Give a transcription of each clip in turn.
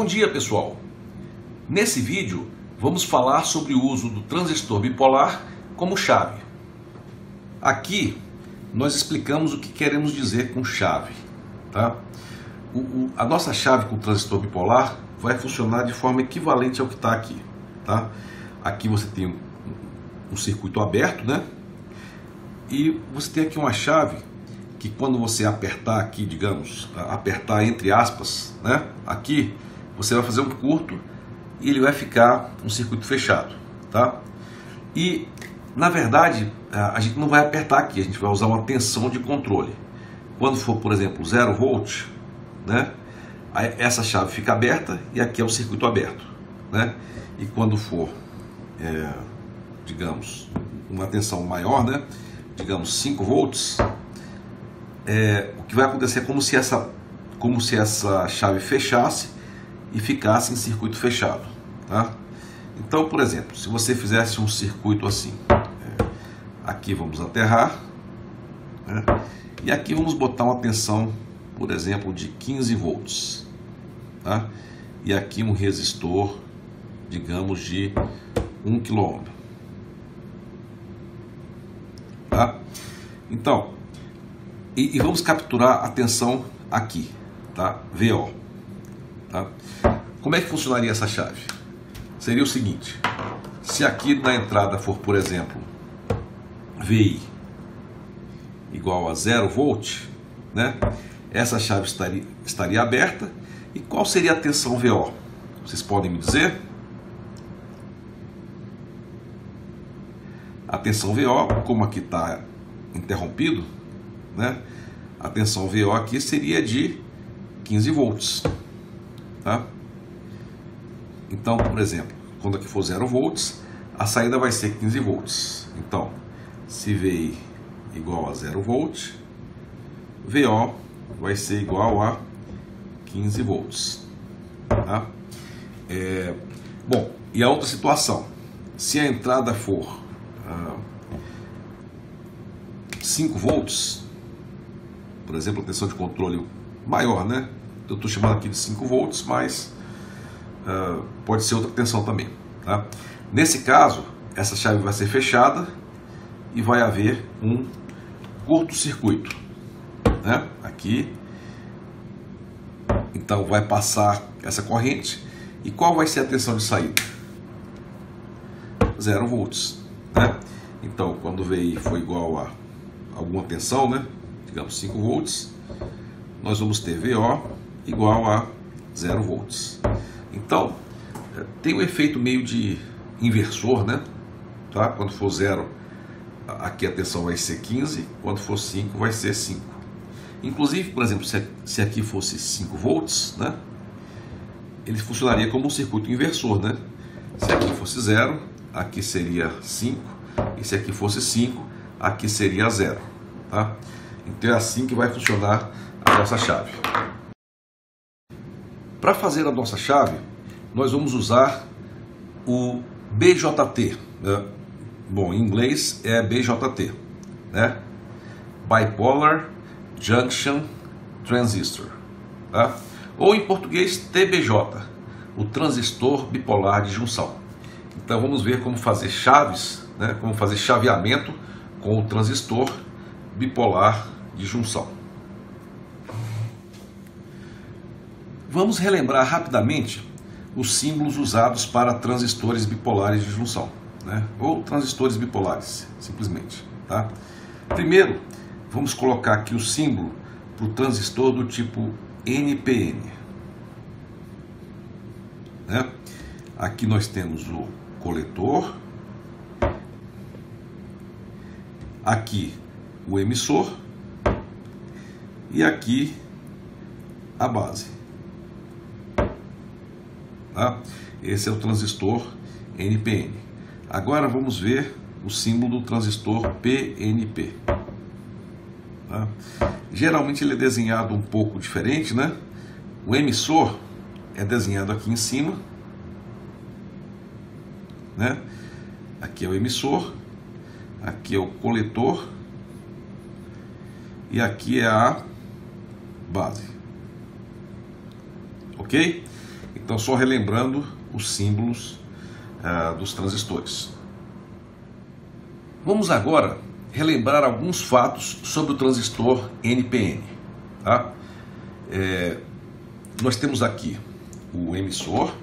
Bom dia, pessoal! Nesse vídeo vamos falar sobre o uso do transistor bipolar como chave. Aqui nós explicamos o que queremos dizer com chave, tá? A nossa chave com transistor bipolar vai funcionar de forma equivalente ao que está aqui, tá? Aqui você tem um circuito aberto, né? E você tem aqui uma chave que quando você apertar aqui, digamos, apertar entre aspas, né? Aqui você vai fazer um curto e ele vai ficar um circuito fechado, tá? E na verdade a gente não vai apertar aqui, a gente vai usar uma tensão de controle. Quando for, por exemplo, 0 volt, né? Essa chave fica aberta e aqui é o circuito aberto, né? E quando for, digamos, uma tensão maior, né? Digamos 5 volts, o que vai acontecer é como se essa chave fechasse e ficasse em circuito fechado, tá? Então, por exemplo, se você fizesse um circuito assim, aqui vamos aterrar, né? E aqui vamos botar uma tensão, por exemplo, de 15 volts, tá? E aqui um resistor, digamos, de 1 kΩ, tá? Então, e vamos capturar a tensão aqui, tá? VO, tá? Como é que funcionaria essa chave? Seria o seguinte: se aqui na entrada for, por exemplo, VI igual a 0 volt, né? Essa chave estaria aberta. E qual seria a tensão VO? Vocês podem me dizer? A tensão VO, como aqui está interrompido, né? A tensão VO aqui seria de 15 volts, tá? Então, por exemplo, quando aqui for 0 volts, a saída vai ser 15 volts. Então, se VI igual a 0 volt, VO vai ser igual a 15 volts, tá? Bom, e a outra situação, se a entrada for 5 volts, por exemplo, a tensão de controle maior, né? Eu estou chamando aqui de 5 volts, mas pode ser outra tensão também, tá? Nesse caso, essa chave vai ser fechada e vai haver um curto-circuito, né? Aqui. Então vai passar essa corrente. E qual vai ser a tensão de saída? 0 volts, né? Então, quando o VI for igual a alguma tensão, né? Digamos 5 volts, nós vamos ter VO igual a 0 volts. Então, tem um efeito meio de inversor, né? Tá? Quando for 0, aqui a tensão vai ser 15, quando for 5, vai ser 5. Inclusive, por exemplo, se aqui fosse 5 volts, né? Ele funcionaria como um circuito inversor, né? Se aqui fosse 0, aqui seria 5, e se aqui fosse 5, aqui seria 0, tá? Então é assim que vai funcionar a nossa chave. Para fazer a nossa chave, nós vamos usar o BJT, né? Bom, em inglês é BJT, né? Bipolar Junction Transistor, tá? Ou em português TBJ, o transistor bipolar de junção. Então vamos ver como fazer chaves, né? Como fazer chaveamento com o transistor bipolar de junção. Vamos relembrar rapidamente os símbolos usados para transistores bipolares de junção, né? Ou transistores bipolares, simplesmente, tá? Primeiro, vamos colocar aqui o símbolo para o transistor do tipo NPN, né? Aqui nós temos o coletor, aqui o emissor e aqui a base, tá? Esse é o transistor NPN. Agora vamos ver o símbolo do transistor PNP, tá? Geralmente ele é desenhado um pouco diferente, né? O emissor é desenhado aqui em cima, né? Aqui é o emissor, aqui é o coletor e aqui é a base, ok? Então, só relembrando os símbolos dos transistores. Vamos agora relembrar alguns fatos sobre o transistor NPN. Tá? Nós temos aqui o emissor,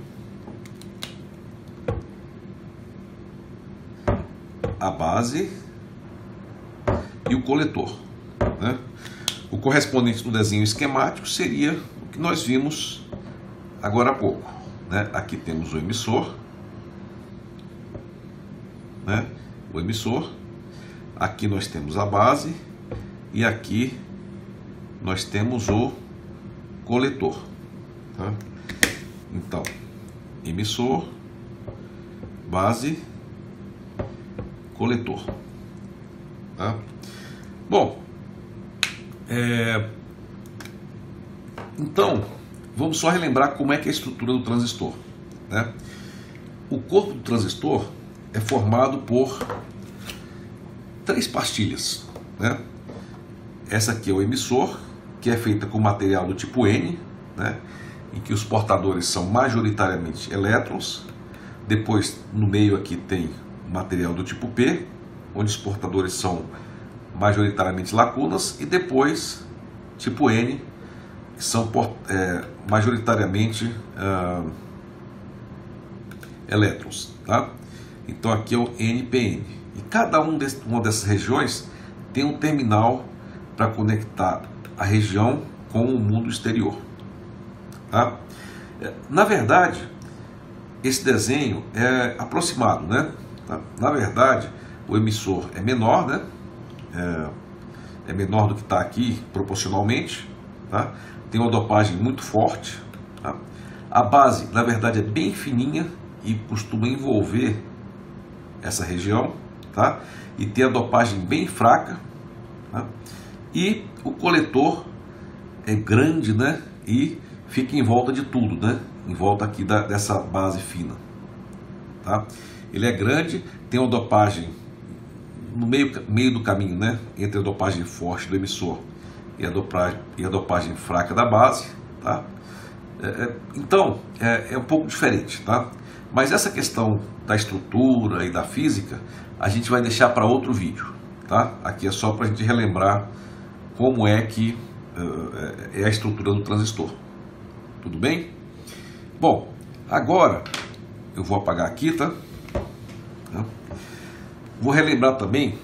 a base e o coletor, né? O correspondente do desenho esquemático seria o que nós vimos agora há pouco, né? Aqui temos o emissor, né? O emissor, aqui nós temos a base e aqui nós temos o coletor, tá? Então, emissor, base, coletor, tá? Bom, então vamos só relembrar como é que é a estrutura do transistor, né? O corpo do transistor é formado por 3 pastilhas, né? Essa aqui é o emissor, que é feita com material do tipo N, né? Em que os portadores são majoritariamente elétrons. Depois, no meio aqui tem material do tipo P, onde os portadores são majoritariamente lacunas, e depois tipo N, que são majoritariamente elétrons, tá? Então aqui é o NPN, e cada uma dessas regiões tem um terminal para conectar a região com o mundo exterior, tá? Na verdade, esse desenho é aproximado, né? Na verdade, o emissor é menor, né? É menor do que está aqui proporcionalmente, tá? Tem uma dopagem muito forte, tá? A base, na verdade, é bem fininha e costuma envolver essa região, tá? E tem a dopagem bem fraca, tá? E o coletor é grande, né? E fica em volta de tudo, né? Em volta aqui dessa base fina, tá? Ele é grande, tem uma dopagem no meio do caminho, né? Entre a dopagem forte do emissor e a dopagem fraca da base, tá? Então, é um pouco diferente, tá? Mas essa questão da estrutura e da física, a gente vai deixar para outro vídeo, tá? Aqui é só para a gente relembrar como é que é a estrutura do transistor. Tudo bem? Bom, agora eu vou apagar aqui, tá? Vou relembrar também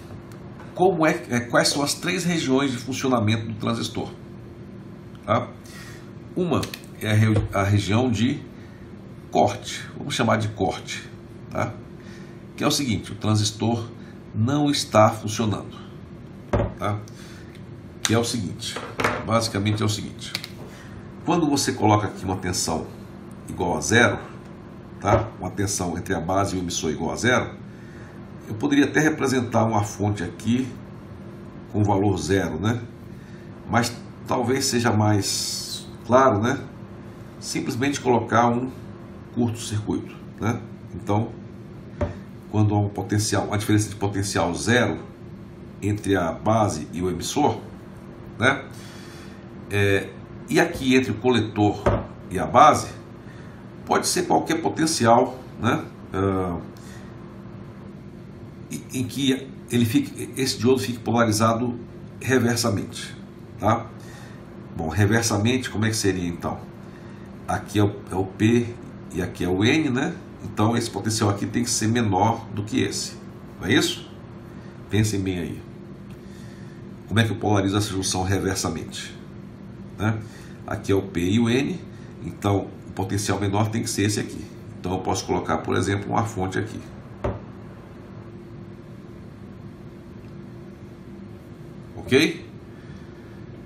quais são as 3 regiões de funcionamento do transistor, tá? Uma é a região de corte, vamos chamar de corte, tá? Que é o seguinte: o transistor não está funcionando, tá? Que é o seguinte, basicamente é o seguinte: quando você coloca aqui uma tensão igual a 0, tá? Uma tensão entre a base e o emissor igual a 0, eu poderia até representar uma fonte aqui com valor 0, né? Mas talvez seja mais claro, né? Simplesmente colocar um curto-circuito, né? Então, quando há uma diferença de potencial 0 entre a base e o emissor, né? E aqui entre o coletor e a base, pode ser qualquer potencial, né? Em que esse diodo fique polarizado reversamente, tá? Bom, reversamente, como é que seria então? Aqui é o P e aqui é o N, né? Então esse potencial aqui tem que ser menor do que esse, não é isso? Pensem bem aí. Como é que eu polarizo essa junção reversamente, né? Aqui é o P e o N, então o potencial menor tem que ser esse aqui. Então eu posso colocar, por exemplo, uma fonte aqui. Ok?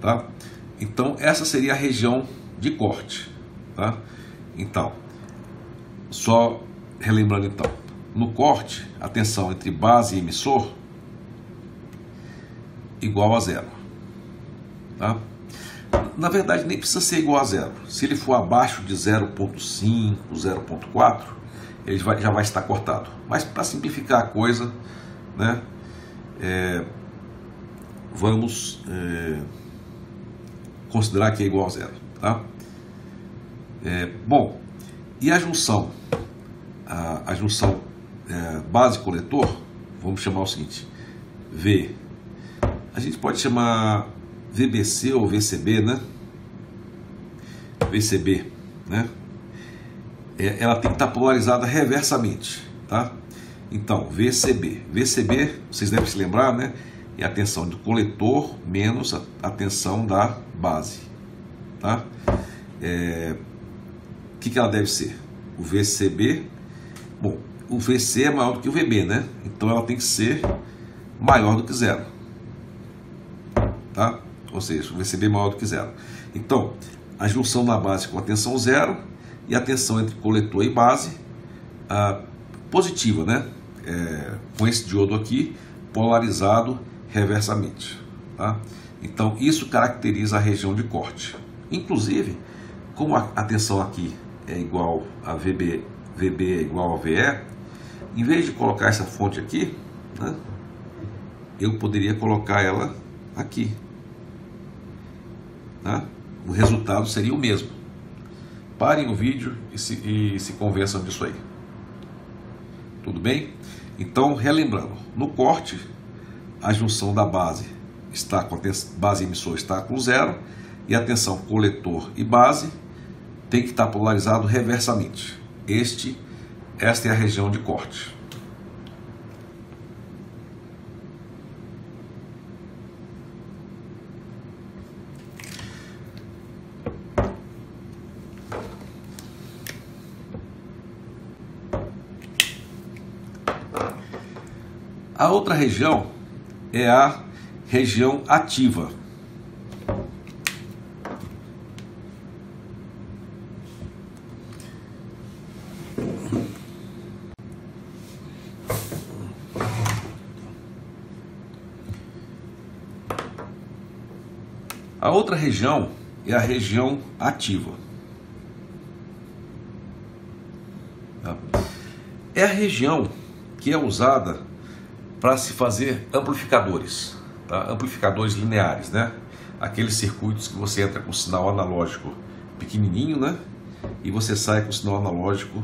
Tá? Então essa seria a região de corte, tá? Então, só relembrando então, no corte, a tensão entre base e emissor igual a 0, tá? Na verdade nem precisa ser igual a 0. Se ele for abaixo de 0.5, 0.4, ele já vai estar cortado. Mas para simplificar a coisa, né? Vamos considerar que é igual a 0, tá? Bom, E a junção base-coletor, vamos chamar o seguinte, V, a gente pode chamar VBC ou VCB, né? VCB, né? Ela tem que estar polarizada reversamente, tá? Então, VCB. VCB, vocês devem se lembrar, né? É a tensão do coletor menos a tensão da base, tá? O que ela deve ser? O VCB, bom, o VC é maior do que o VB, né? Então ela tem que ser maior do que zero, tá? Ou seja, o VCB é maior do que zero. Então, a junção na base com a tensão zero e a tensão entre coletor e base positiva, né? Com esse diodo aqui polarizado reversamente, tá? Então isso caracteriza a região de corte. Inclusive, como a tensão aqui é igual a VB é igual a VE, em vez de colocar essa fonte aqui, né, eu poderia colocar ela aqui, tá? O resultado seria o mesmo. Parem o vídeo e se convençam disso aí. Tudo bem? Então, relembrando, no corte, a junção da base está com a base emissor está com zero e a tensão coletor e base tem que estar polarizado reversamente. Esta é a região de corte. A outra região é a região ativa. A outra região é a região ativa. É a região que é usada para se fazer amplificadores, tá? Amplificadores lineares, né? Aqueles circuitos que você entra com sinal analógico pequenininho, né? E você sai com o sinal analógico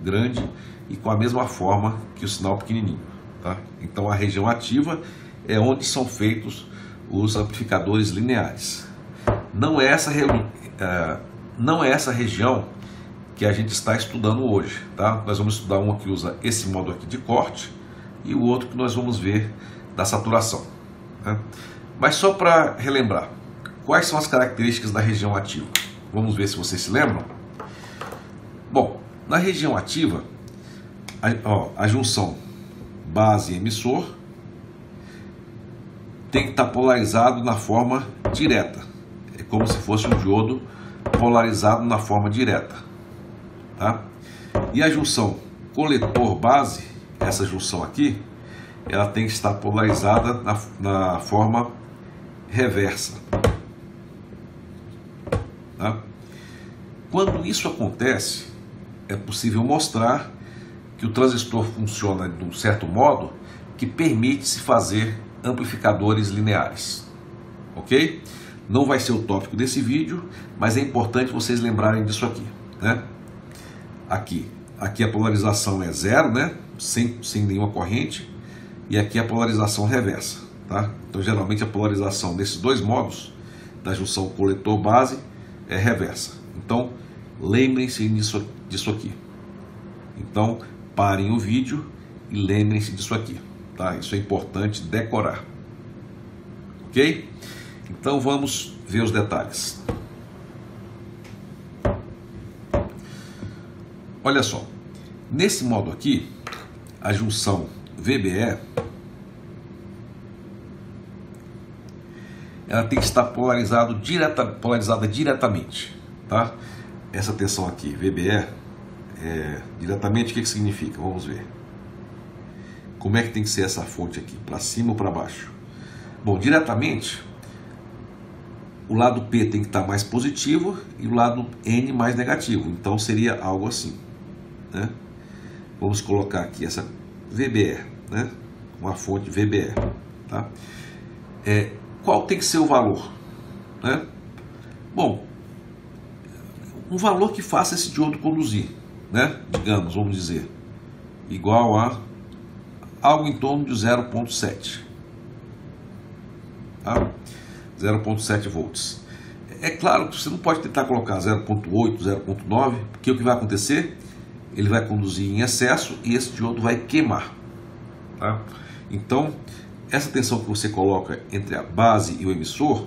grande e com a mesma forma que o sinal pequenininho, tá? Então a região ativa é onde são feitos os amplificadores lineares. Não é essa região que a gente está estudando hoje, tá? Nós vamos estudar uma que usa esse modo aqui de corte e o outro que nós vamos ver da saturação, né? Mas só para relembrar, quais são as características da região ativa? Vamos ver se vocês se lembram. Bom, na região ativa, a junção base-emissor tem que estar polarizado na forma direta. É como se fosse um diodo polarizado na forma direta, tá? E a junção coletor-base, essa junção aqui, ela tem que estar polarizada na forma reversa, tá? Quando isso acontece, é possível mostrar que o transistor funciona de um certo modo que permite se fazer amplificadores lineares, ok? Não vai ser o tópico desse vídeo, mas é importante vocês lembrarem disso aqui, né? Aqui a polarização é zero, né? Sem nenhuma corrente, e aqui a polarização reversa, tá? Então geralmente a polarização desses dois modos da junção coletor-base é reversa. Então lembrem-se disso aqui. Então parem o vídeo e lembrem-se disso aqui, tá? Isso é importante decorar, ok? Então vamos ver os detalhes. Olha só, nesse modo aqui, a junção VBE, ela tem que estar polarizada diretamente, tá? Essa tensão aqui, VBE, diretamente, o que significa? Vamos ver. Como é que tem que ser essa fonte aqui? Para cima ou para baixo? Bom, diretamente, o lado P tem que estar mais positivo e o lado N mais negativo. Então seria algo assim, né? Vamos colocar aqui essa VBE, né? Uma fonte VBE, tá? Qual tem que ser o valor, né? Bom, um valor que faça esse diodo conduzir, né? Digamos, vamos dizer, igual a algo em torno de 0,7, tá? 0,7 volts. É claro que você não pode tentar colocar 0,8, 0,9, porque o que vai acontecer? Ele vai conduzir em excesso e esse diodo vai queimar, tá? Então, essa tensão que você coloca entre a base e o emissor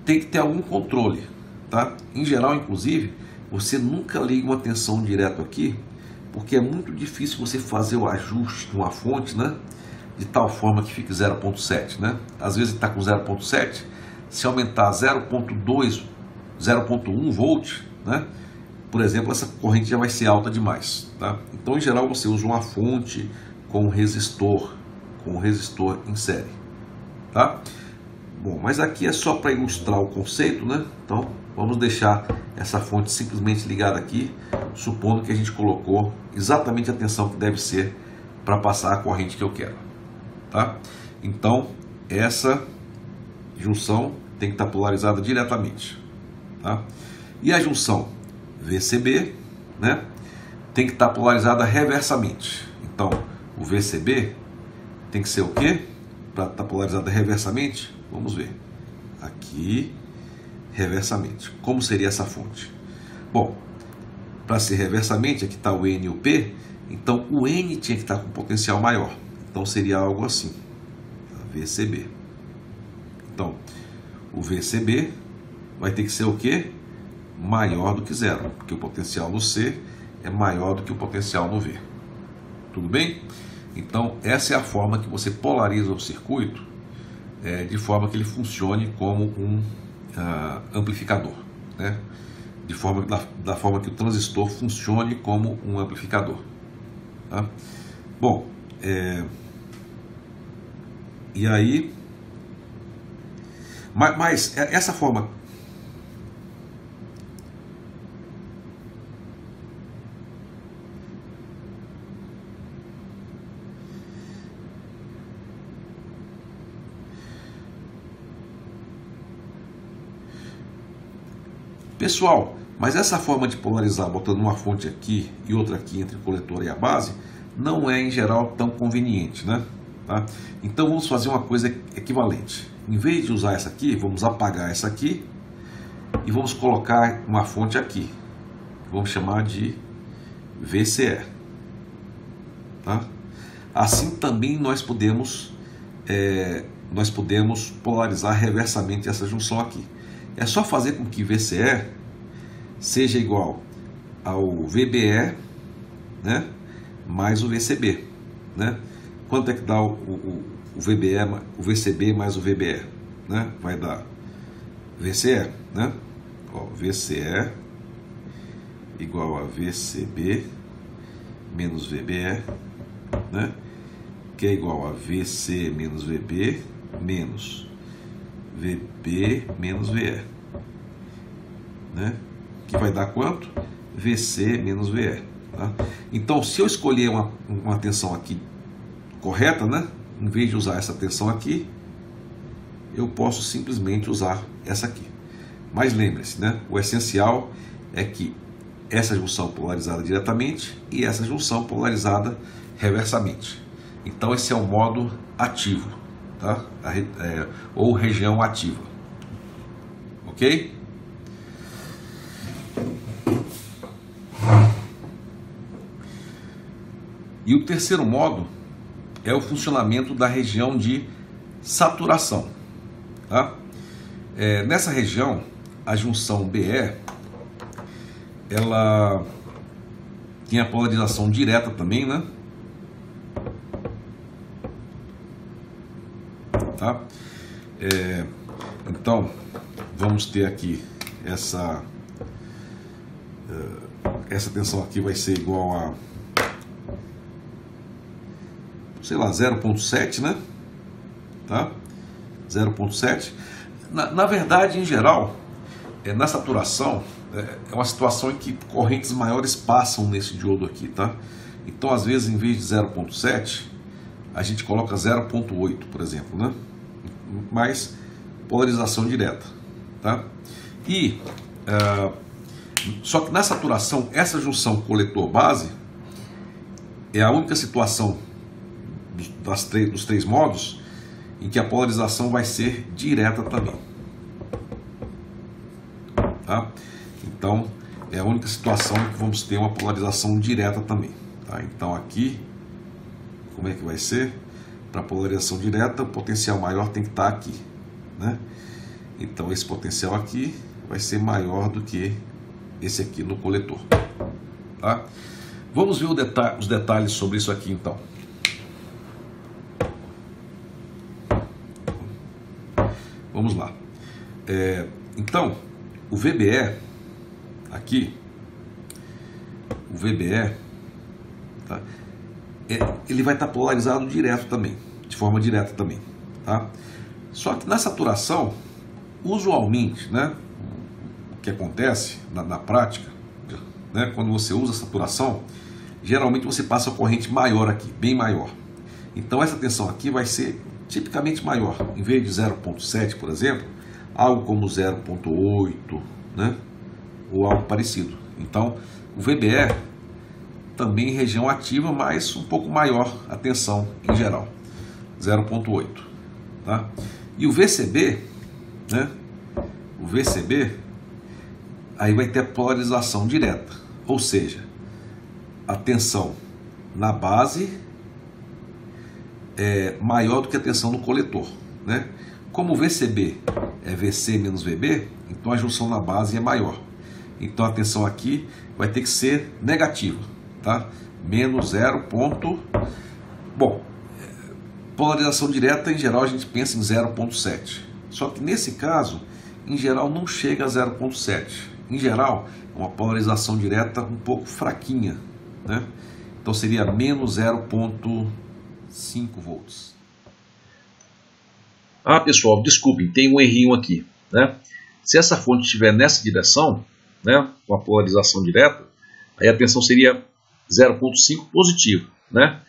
tem que ter algum controle, tá? Em geral, inclusive, você nunca liga uma tensão direto aqui, porque é muito difícil você fazer o ajuste de uma fonte, né? De tal forma que fique 0,7, né? Às vezes está com 0,7, se aumentar 0,2, 0,1 volt, né? Por exemplo, essa corrente já vai ser alta demais, tá? Então, em geral, você usa uma fonte com um resistor em série, tá? Bom, mas aqui é só para ilustrar o conceito, né? Então, vamos deixar essa fonte simplesmente ligada aqui, supondo que a gente colocou exatamente a tensão que deve ser para passar a corrente que eu quero, tá? Então, essa junção tem que estar polarizada diretamente, tá? E a junção VCB, né, tem que estar polarizada reversamente. Então, o VCB tem que ser o quê? Para estar polarizada reversamente, vamos ver. Aqui, reversamente. Como seria essa fonte? Bom, para ser reversamente, aqui está o N e o P, então o N tinha que estar com potencial maior. Então seria algo assim, VCB. Então, o VCB vai ter que ser o quê? Maior do que zero, porque o potencial no C é maior do que o potencial no V. Tudo bem? Então, essa é a forma que você polariza o circuito, de forma que ele funcione como um amplificador, né? Da forma que o transistor funcione como um amplificador, tá? Bom, e aí, mas essa forma... Pessoal, mas essa forma de polarizar, botando uma fonte aqui e outra aqui entre o coletor e a base, não é em geral tão conveniente, né? Tá? Então vamos fazer uma coisa equivalente. Em vez de usar essa aqui, vamos apagar essa aqui e vamos colocar uma fonte aqui. Vamos chamar de VCE. Tá? Assim também nós podemos polarizar reversamente essa junção aqui. É só fazer com que VCE seja igual ao VBE, né, mais o VCB, né? Quanto é que dá o VBE, o VCB mais o VBE, né? Vai dar VCE, né? Ó, VCE igual a VCB menos VBE, né? Que é igual a VC menos VB menos VB menos VE, né? Que vai dar quanto? VC menos VE, tá? Então, se eu escolher uma tensão aqui correta, né? Em vez de usar essa tensão aqui, eu posso simplesmente usar essa aqui. Mas lembre-se, né? O essencial é que essa junção polarizada diretamente e essa junção polarizada reversamente. Então, esse é o modo ativo, tá? Ou região ativa, ok? E o terceiro modo é o funcionamento da região de saturação, tá? Nessa região, a junção BE, ela tem a polarização direta também, né? Tá? Então, vamos ter aqui essa tensão aqui vai ser igual a, sei lá, 0,7, né? Tá? 0,7. Na verdade, em geral, na saturação, é uma situação em que correntes maiores passam nesse diodo aqui, tá? Então, às vezes, em vez de 0,7, a gente coloca 0,8, por exemplo, né? Mais polarização direta, tá? E Só que na saturação, essa junção coletor-base é a única situação dos três modos em que a polarização vai ser direta também. Tá? Então, é a única situação em que vamos ter uma polarização direta também. Tá? Então, aqui, como é que vai ser? Para polarização direta, o potencial maior tem que estar aqui, né? Então, esse potencial aqui vai ser maior do que esse aqui no coletor. Tá? Vamos ver os detalhes sobre isso aqui, então. Vamos lá. Então, o VBE, aqui, o VBE, tá? Ele vai estar polarizado direto também, de forma direta também. Tá? Só que na saturação, usualmente, né, o que acontece na prática, né, quando você usa a saturação, geralmente você passa a corrente maior aqui, bem maior. Então essa tensão aqui vai ser tipicamente maior. Em vez de 0,7, por exemplo, algo como 0,8, né, ou algo parecido. Então o VBE também em região ativa, mas um pouco maior a tensão em geral, 0,8. Tá? E o VCB, né, o VCB, aí vai ter a polarização direta, ou seja, a tensão na base é maior do que a tensão no coletor, né? Como o VCB é VC menos VB, então a junção na base é maior. Então a tensão aqui vai ter que ser negativa, tá? Menos 0. Bom, polarização direta, em geral, a gente pensa em 0,7. Só que nesse caso, em geral, não chega a 0,7. Em geral, é uma polarização direta um pouco fraquinha, né? Então seria menos 0,5 volts. Ah, pessoal, desculpem, tem um errinho aqui, né? Se essa fonte estiver nessa direção, né, com a polarização direta, aí a tensão seria 0,5 positivo, né?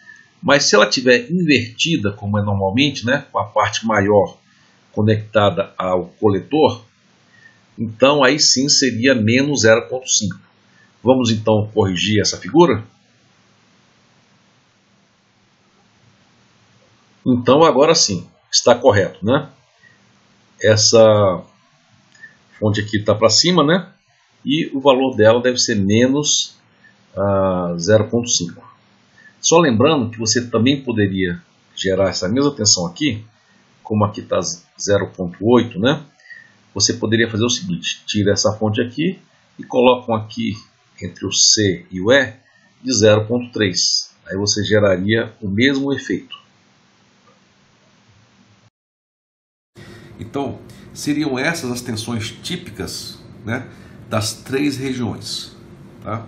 Mas se ela estiver invertida, como é normalmente, né, com a parte maior conectada ao coletor, então aí sim seria menos 0,5. Vamos então corrigir essa figura? Então agora sim, está correto, né? Essa fonte aqui está para cima, né? E o valor dela deve ser menos 0,5. Só lembrando que você também poderia gerar essa mesma tensão aqui, como aqui está 0,8, né? Você poderia fazer o seguinte, tira essa fonte aqui e coloca aqui entre o C e o E de 0,3. Aí você geraria o mesmo efeito. Então, seriam essas as tensões típicas, né, das três regiões. Tá?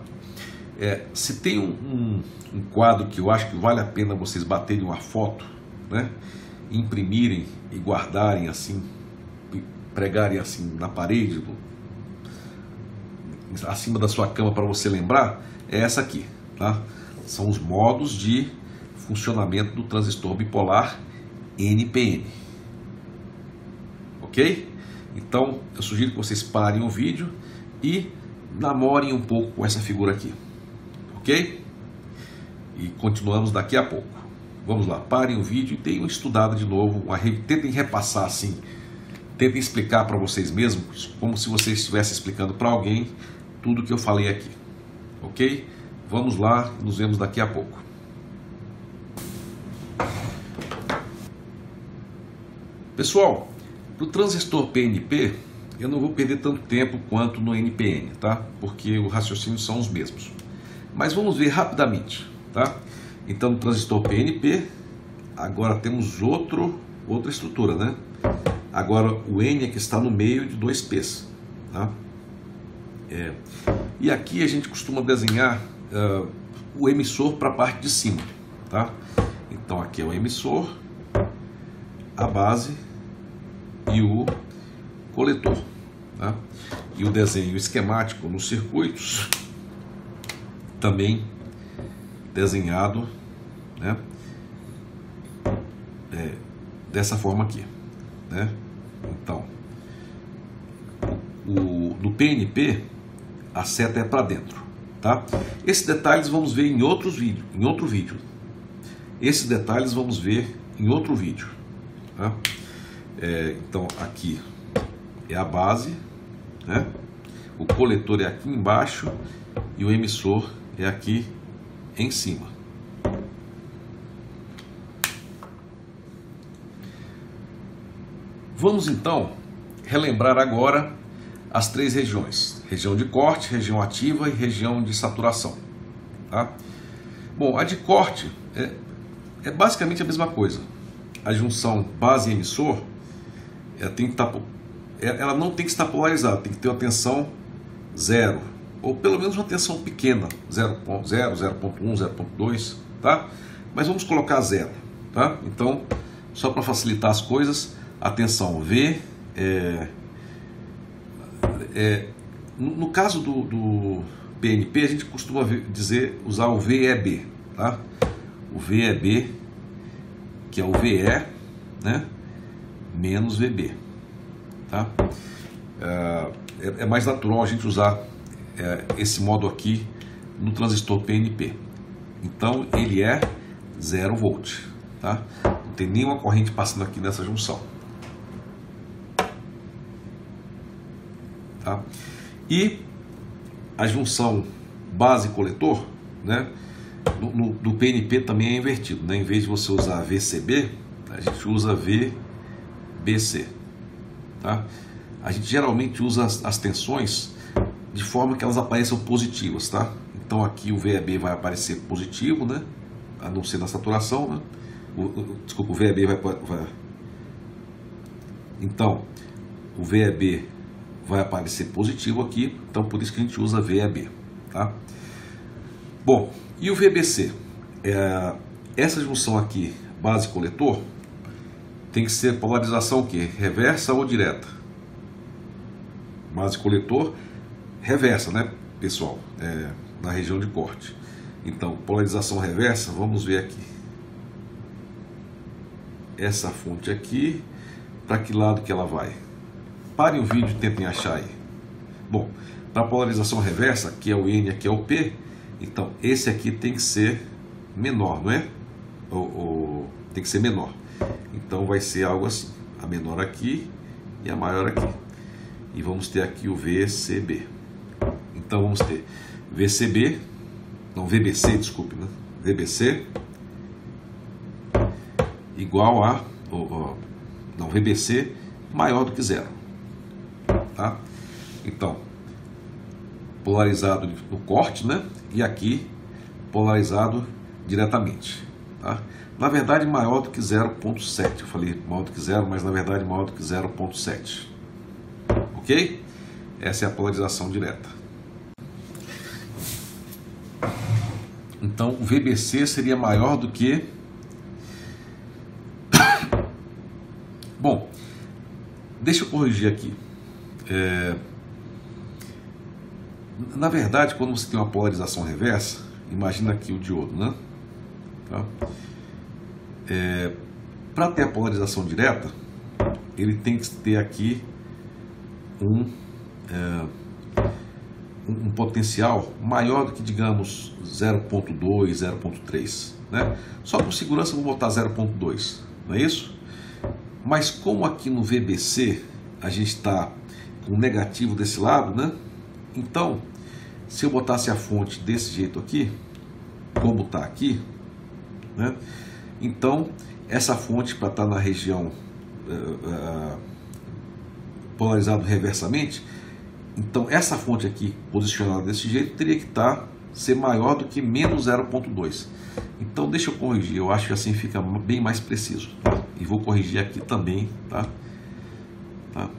Se tem um quadro que eu acho que vale a pena vocês baterem uma foto, né, imprimirem e guardarem assim, pregarem assim na parede, acima da sua cama para você lembrar, é essa aqui. Tá? São os modos de funcionamento do transistor bipolar NPN. Ok? Então, eu sugiro que vocês parem o vídeo e namorem um pouco com essa figura aqui. Ok? E continuamos daqui a pouco. Vamos lá, parem o vídeo e tenham estudado de novo, tentem repassar assim, tentem explicar para vocês mesmos, como se vocês estivessem explicando para alguém tudo que eu falei aqui. Ok? Vamos lá, nos vemos daqui a pouco. Pessoal, no transistor PNP, eu não vou perder tanto tempo quanto no NPN, tá? Porque os raciocínios são os mesmos. Mas vamos ver rapidamente, tá? Então, no transistor PNP, agora temos outra estrutura, né? Agora, o N é que está no meio de dois P's, tá? E aqui a gente costuma desenhar o emissor para a parte de cima, tá? Então, aqui é o emissor, a base e o coletor, tá? E o desenho esquemático nos circuitos também desenhado, né, dessa forma aqui, né? Então, no PNP a seta é para dentro, tá? Esses detalhes vamos ver em outro vídeo. Esses detalhes vamos ver em outro vídeo, tá? Então aqui é a base, né? O coletor é aqui embaixo e o emissor é aqui em cima. Vamos então relembrar agora as três regiões: região de corte, região ativa e região de saturação, tá? Bom, a de corte é basicamente a mesma coisa. A junção base-emissor ela não tem que estar polarizada, tem que ter uma tensão 0, ou pelo menos uma tensão pequena, 0.0, 0.1, 0.2, tá? Mas vamos colocar 0, tá? Então, só para facilitar as coisas, a tensão V no caso do PNP, a gente costuma usar o VEB, tá? O VEB, que é o VE, né? Menos VB, tá? É mais natural a gente usar esse modo aqui no transistor PNP. Então ele é 0 volt, tá? Não tem nenhuma corrente passando aqui nessa junção, tá? E a junção base-coletor, né? Do PNP também é invertido, né? Em vez de você usar VCB, a gente usa VBC, tá? A gente geralmente usa as tensões de forma que elas apareçam positivas, tá? Então aqui o VEB vai aparecer positivo, né? A não ser na saturação, né? Desculpa, o VEB vai... Então, o VEB vai aparecer positivo aqui, então por isso que a gente usa VEB, tá? Bom, e o VBC? Essa junção aqui, base-coletor, tem que ser polarização o quê? Reversa ou direta? Base-coletor, reversa, né, pessoal? Na região de corte. Então, polarização reversa, vamos ver aqui. Essa fonte aqui, para que lado que ela vai? Parem o vídeo e tentem achar aí. Bom, para polarização reversa, aqui é o N, aqui é o P. Então, esse aqui tem que ser menor, não é? Tem que ser menor. Então, vai ser algo assim. A menor aqui e a maior aqui. E vamos ter aqui o VCB. Então, vamos ter VBC, desculpe, né? VBC igual a... VBC maior do que 0. Tá? Então, polarizado no corte, né? E aqui polarizado diretamente, tá? Na verdade maior do que 0.7, eu falei maior do que 0, mas na verdade maior do que 0.7, ok? Essa é a polarização direta. Então o VBC seria maior do que... Bom, deixa eu corrigir aqui. Na verdade, quando você tem uma polarização reversa, imagina aqui o diodo, né? Tá? Para ter a polarização direta, ele tem que ter aqui um potencial maior do que, digamos, 0.2, 0.3, né? Só por segurança eu vou botar 0.2, não é isso? Mas como aqui no VBC a gente está com negativo desse lado, né? Então, se eu botasse a fonte desse jeito aqui, como está aqui, né? Então, essa fonte, para estar na região polarizado reversamente, então essa fonte aqui, posicionada desse jeito, teria que ser maior do que menos 0.2. Então, deixa eu corrigir, eu acho que assim fica bem mais preciso. Tá? E vou corrigir aqui também, tá?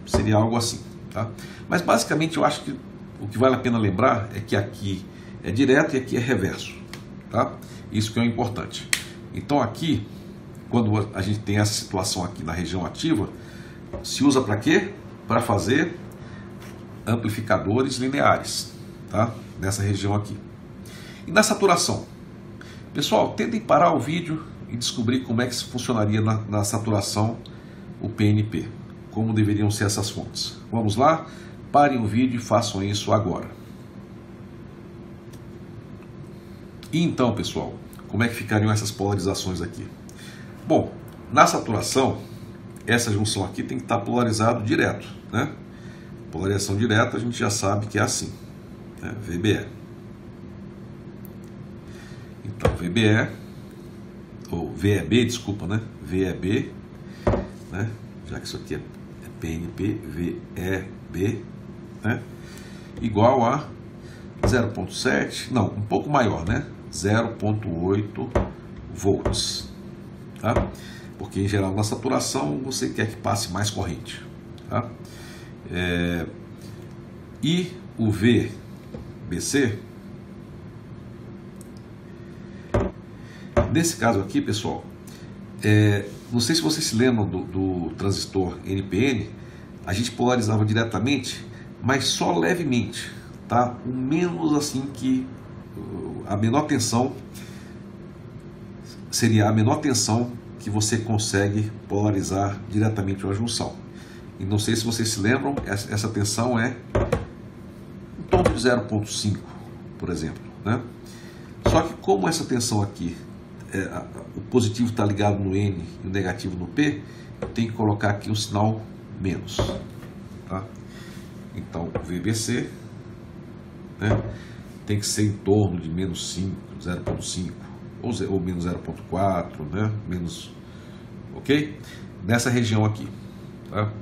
Seria algo assim, tá? Mas basicamente eu acho que o que vale a pena lembrar é que aqui é direto e aqui é reverso, tá? Isso que é o importante. Então aqui, quando a gente tem essa situação aqui na região ativa, se usa para quê? Para fazer amplificadores lineares, tá? Nessa região aqui. E na saturação? Pessoal, tentem parar o vídeo e descobrir como é que funcionaria na saturação o PNP. Como deveriam ser essas fontes. Vamos lá? Parem o vídeo e façam isso agora. E então, pessoal, como é que ficariam essas polarizações aqui? Bom, na saturação, essa junção aqui tem que estar polarizado direto, né? Polarização direta a gente já sabe que é assim, né? VBE. Então, VBE, ou VEB, desculpa, né? VEB, né? Já que isso aqui é PNP, VEB, né? Igual a 0,7, não, um pouco maior, né? 0,8 volts, tá? Porque em geral na saturação você quer que passe mais corrente, tá? E o VBC, nesse caso aqui, pessoal, não sei se vocês se lembram do transistor NPN, a gente polarizava diretamente, mas só levemente, tá? O menos assim que a menor tensão seria a menor tensão que você consegue polarizar diretamente uma junção. E não sei se vocês se lembram, essa tensão é em torno de 0,5, por exemplo, né? Só que como essa tensão aqui, o positivo está ligado no N e o negativo no P, eu tenho que colocar aqui um sinal menos, tá? Então, o VBC, né, tem que ser em torno de menos 5, 0,5 ou menos 0,4, né, menos, ok? Nessa região aqui, tá?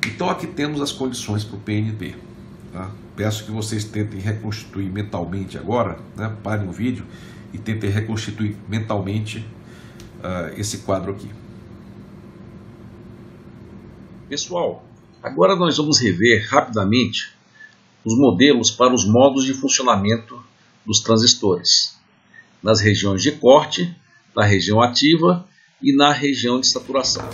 Então aqui temos as condições para o PNP, tá? Peço que vocês tentem reconstituir mentalmente agora, né, parem o vídeo e tentem reconstituir mentalmente esse quadro aqui. Pessoal, agora nós vamos rever rapidamente os modelos para os modos de funcionamento dos transistores, nas regiões de corte, na região ativa e na região de saturação.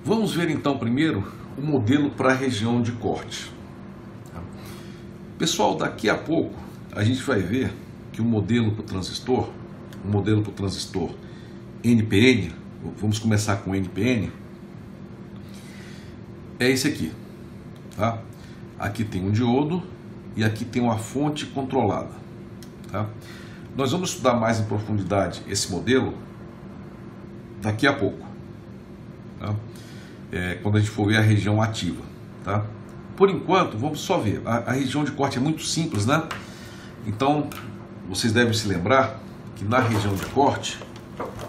Vamos ver então primeiro o modelo para a região de corte. Pessoal, daqui a pouco a gente vai ver que o modelo para o transistor, NPN, vamos começar com NPN, é esse aqui, tá? Aqui tem um diodo e aqui tem uma fonte controlada, tá? Nós vamos estudar mais em profundidade esse modelo daqui a pouco, tá? Quando a gente for ver a região ativa, tá? Por enquanto, vamos só ver. A região de corte é muito simples, né? Então, vocês devem se lembrar que na região de corte,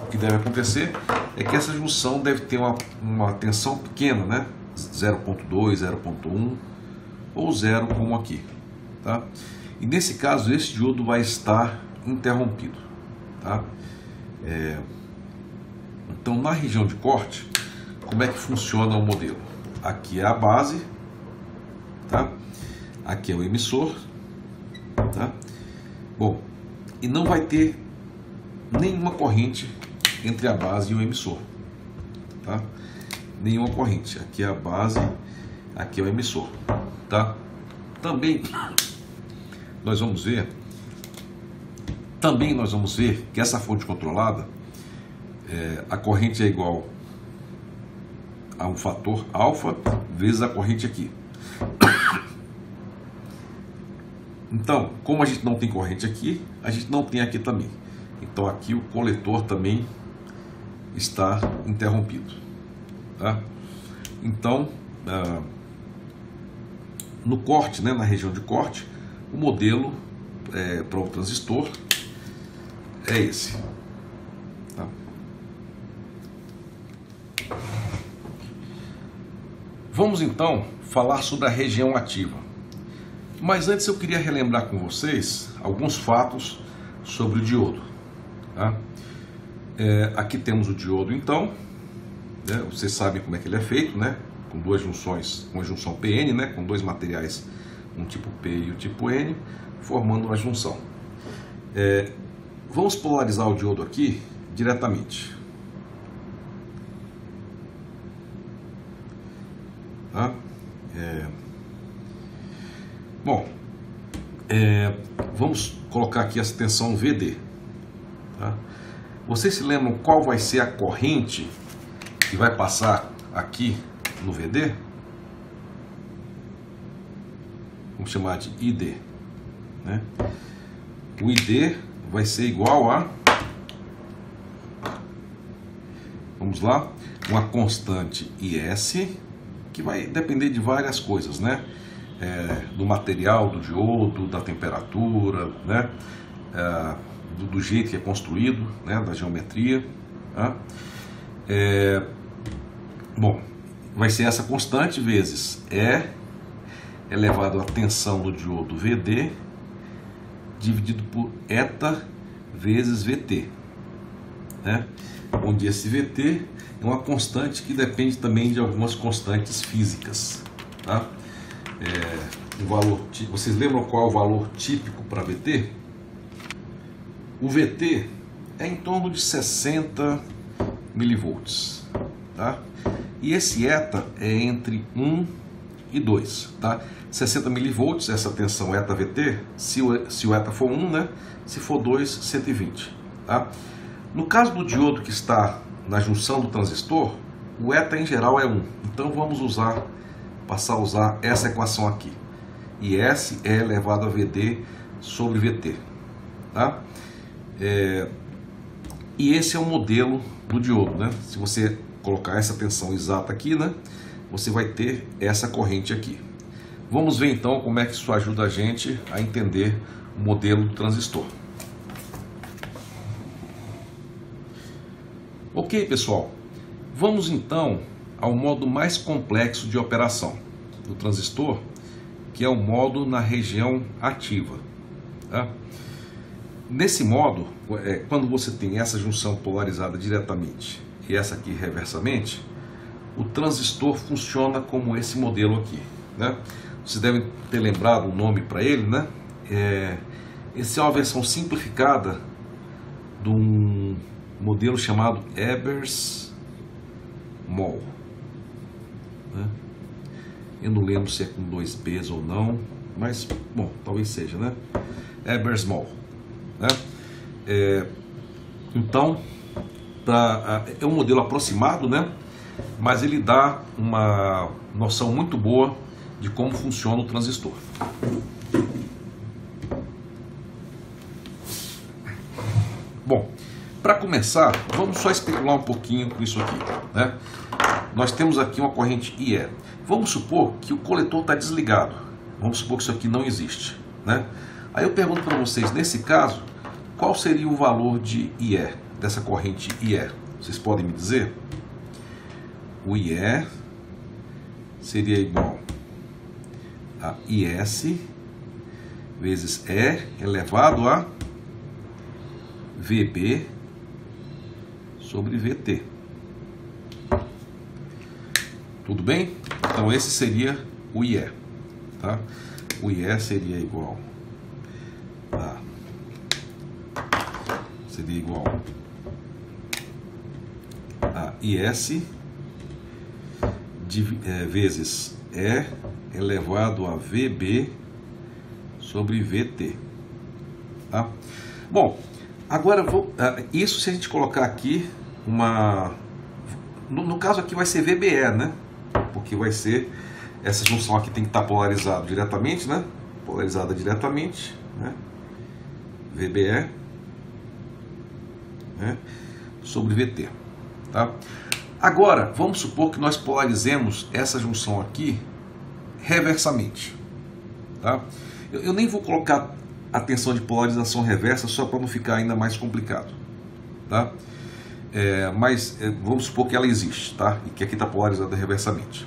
o que deve acontecer é que essa junção deve ter uma tensão pequena, né? 0,2, 0,1 ou 0 como aqui, tá? E nesse caso, esse diodo vai estar interrompido, tá? Então, na região de corte, como é que funciona o modelo? Aqui é a base, tá? Aqui é o emissor, tá? Bom, e não vai ter nenhuma corrente entre a base e o emissor, tá? Nenhuma corrente. Aqui é a base, aqui é o emissor, tá? Também nós vamos ver que essa fonte controlada, a corrente é igual a um fator alfa vezes a corrente aqui. Então, como a gente não tem corrente aqui, a gente não tem aqui também. Então aqui o coletor também está interrompido, tá? Então, no corte, né, na região de corte, o modelo para o transistor é esse, tá? Vamos então falar sobre a região ativa. Mas antes eu queria relembrar com vocês alguns fatos sobre o diodo, tá? Aqui temos o diodo então, né? Vocês sabem como é que ele é feito, né? Com duas junções, com a junção PN, né? Com dois materiais, um tipo P e o tipo N, formando uma junção. Vamos polarizar o diodo aqui diretamente, tá? Bom, vamos colocar aqui essa tensão VD, tá? Vocês se lembram qual vai ser a corrente que vai passar aqui no VD? vamos chamar de ID, né? O ID vai ser igual a, vamos lá, uma constante IS, que vai depender de várias coisas, né? Do material, do diodo, da temperatura, né? Do jeito que é construído, né? Da geometria, tá? Bom, vai ser essa constante vezes E elevado à tensão do diodo VD dividido por eta vezes VT, né? Onde esse VT é uma constante que depende também de algumas constantes físicas, tá? O valor, vocês lembram qual é o valor típico para VT? O VT é em torno de 60 milivolts, tá? E esse eta é entre 1 e 2, tá? 60 milivolts, essa tensão eta VT, se o eta for 1, né? Se for 2, 120, tá? No caso do diodo que está na junção do transistor, o eta em geral é 1. Então vamos passar a usar essa equação aqui. IS é elevado a VD sobre VT, tá? E esse é o modelo do diodo, né? Se você colocar essa tensão exata aqui, né? Você vai ter essa corrente aqui. Vamos ver então como é que isso ajuda a gente a entender o modelo do transistor. Ok, pessoal, vamos então ao modo mais complexo de operação do transistor, que é o modo na região ativa, tá? Nesse modo, quando você tem essa junção polarizada diretamente e essa aqui reversamente, o transistor funciona como esse modelo aqui, né? Vocês devem ter lembrado o nome para ele, né? Essa é uma versão simplificada de um modelo chamado Ebers-Moll, né? Eu não lembro se é com 2 Bs ou não, mas, bom, talvez seja, né? Ebers-Moll, né? Então, é um modelo aproximado, né? Mas ele dá uma noção muito boa de como funciona o transistor. Bom, para começar, vamos só especular um pouquinho com isso aqui, né? Nós temos aqui uma corrente IE. Vamos supor que o coletor está desligado. Vamos supor que isso aqui não existe, né? Aí eu pergunto para vocês, nesse caso, qual seria o valor de IE, dessa corrente IE? Vocês podem me dizer? O IE seria igual a IS vezes E elevado a VB sobre VT. Tudo bem? Então esse seria o IE, tá? O IE seria igual a IS vezes E elevado a VB sobre VT, tá? Bom, agora isso se a gente colocar aqui no caso aqui vai ser VBE, né? Porque vai ser essa junção aqui tem que estar polarizado diretamente, né? Polarizada diretamente, né? VBE, né? Sobre VT, tá? Agora vamos supor que nós polarizemos essa junção aqui reversamente, tá? Eu nem vou colocar a tensão de polarização reversa só para não ficar ainda mais complicado, tá? Mas vamos supor que ela existe, tá? E que aqui está polarizada reversamente.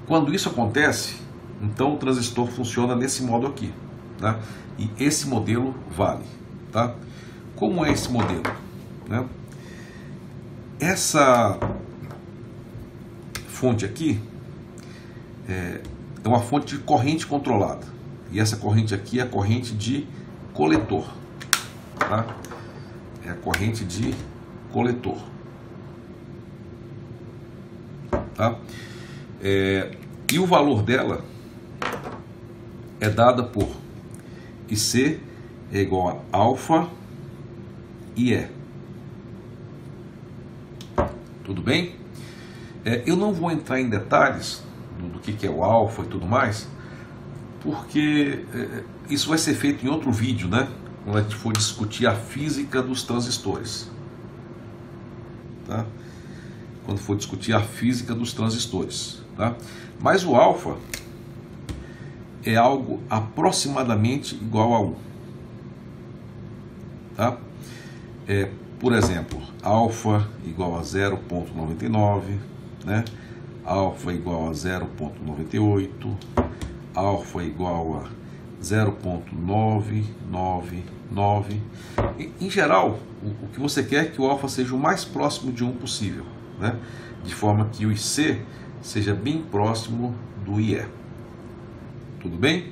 Quando isso acontece, então o transistor funciona nesse modo aqui, tá? E esse modelo vale, tá? Como é esse modelo, né? Essa fonte aqui é uma fonte de corrente controlada. E essa corrente aqui é a corrente de coletor, tá? É a corrente de coletor, tá? E o valor dela é dada por IC é igual a alfa IE. Tudo bem? Eu não vou entrar em detalhes do que é o alfa e tudo mais, porque isso vai ser feito em outro vídeo, né? Quando a gente for discutir a física dos transistores. Tá? Quando for discutir a física dos transistores. Tá? Mas o alfa é algo aproximadamente igual a 1. Tá? Por exemplo, alfa igual a 0,99, né? Alfa igual a 0,98, alfa igual a 0,999. Em geral, o que você quer é que o alfa seja o mais próximo de 1 possível, né? De forma que o IC seja bem próximo do IE. Tudo bem?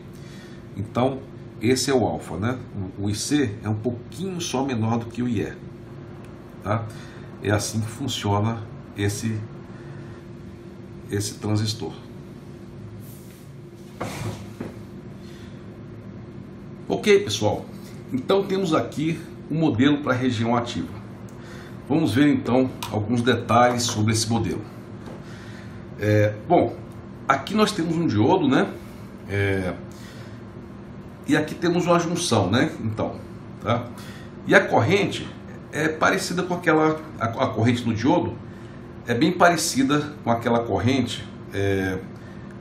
Então, esse é o alfa, né? O IC é um pouquinho só menor do que o IE. Tá? É assim que funciona esse transistor. Ok, pessoal. Então temos aqui um modelo para a região ativa. Vamos ver então alguns detalhes sobre esse modelo. Bom, aqui nós temos um diodo, né? E aqui temos uma junção, né? Então, tá? E a corrente é parecida com aquela, a corrente do diodo é bem parecida com aquela corrente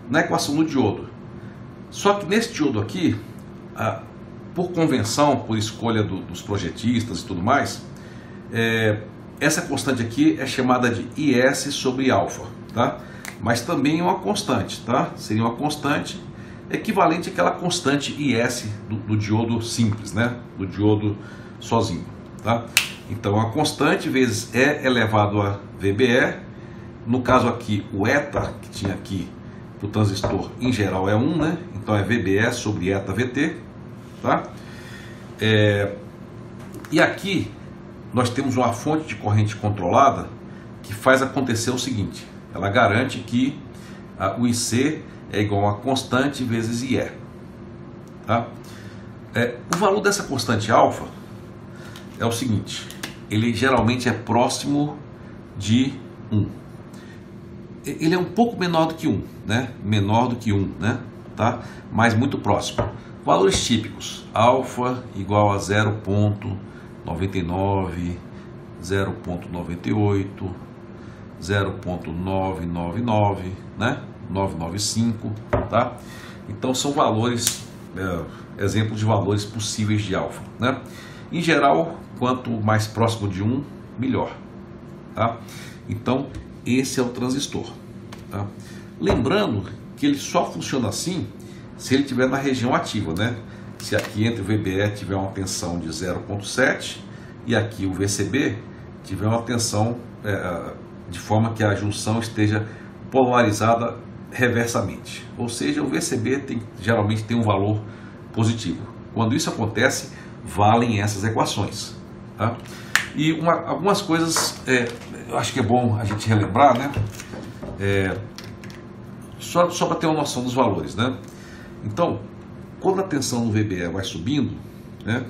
na equação do diodo. Só que nesse diodo aqui, por convenção, por escolha dos projetistas e tudo mais, essa constante aqui é chamada de IS sobre alfa, tá? Mas também é uma constante, tá? Seria uma constante equivalente àquela constante IS do diodo simples, né? Do diodo sozinho, tá? Então a constante vezes E elevado a VBE, no caso aqui o eta que tinha aqui para o transistor em geral é 1, né? Então é VBE sobre eta VT, tá? E aqui nós temos uma fonte de corrente controlada que faz acontecer o seguinte: ela garante que o IC é igual a constante vezes IE. Tá? O valor dessa constante alfa é o seguinte: ele geralmente é próximo de 1. Ele é um pouco menor do que 1, né? Menor do que 1, né? Tá? Mas muito próximo. Valores típicos: alfa igual a 0,99, 0,98, 0,999, né? 995, tá? Então são valores, exemplos de valores possíveis de alfa, né? Em geral, quanto mais próximo de 1, melhor, tá? Então esse é o transistor, tá? Lembrando que ele só funciona assim se ele estiver na região ativa, né? Se aqui entre o VBE tiver uma tensão de 0,7 e aqui o VCB tiver uma tensão de forma que a junção esteja polarizada reversamente, ou seja, o VCB geralmente tem um valor positivo. Quando isso acontece, valem essas equações, tá? E algumas coisas eu acho que é bom a gente relembrar, né? Só para ter uma noção dos valores, né? Então, quando a tensão no VBE vai subindo, né,